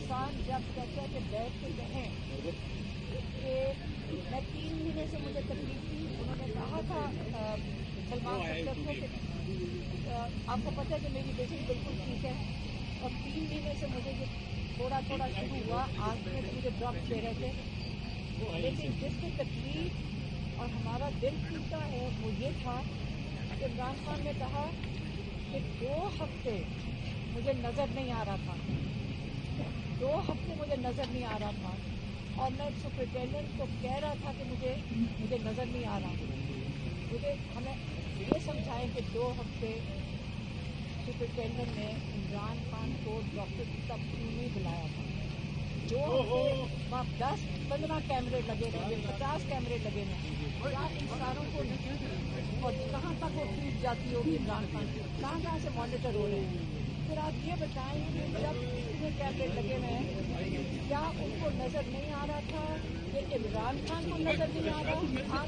انسان جب کہتا ہے کہ بیٹھ کے کہیں کہ میں 3 مہینے سے مجھے تکلیف تھی، انہوں نے کہا تھا سلمان اختر کو کہ آپ کو پتہ ہے کہ میری بیٹی بالکل ٹھیک ہے، اور 3 مہینے سے مجھے یہ تھوڑا تھوڑا شروع ہوا، آنکھ میں تو مجھے ڈراپس دے رہے تھے، لیکن جس کی تکلیف اور ہمارا دل ٹوٹا ہے وہ یہ تھا کہ عمران خان نے کہا کہ 2 ہفتے مجھے نظر نہیں آ رہا تھا، 2 ہفتے مجھے نظر نہیں آ رہا تھا، اور میں سپرنٹینڈنٹ کو کہہ رہا تھا کہ مجھے نظر نہیں آ رہا، مجھے ہمیں یہ سمجھائیں کہ 2 ہفتے سپرنٹینڈنٹ نے عمران خان کو ڈاکٹر تک کیوں نہیں بلایا تھا، 2 ہفتے وہاں 10-15 کیمرے لگے رہے، 50 کیمرے لگے رہے، کیا ان ساروں کو اور کہاں تک وہ ٹوٹ جاتی ہوگی عمران خان کی، کہاں سے مانیٹر ہو رہے ہیں؟ پھر آپ یہ بتائیں کہ جب اتنے کیمرے لگے ہوئے ہیں کیا ان کو نظر نہیں آ رہا تھا کہ عمران خان کو نظر نہیں آ رہا؟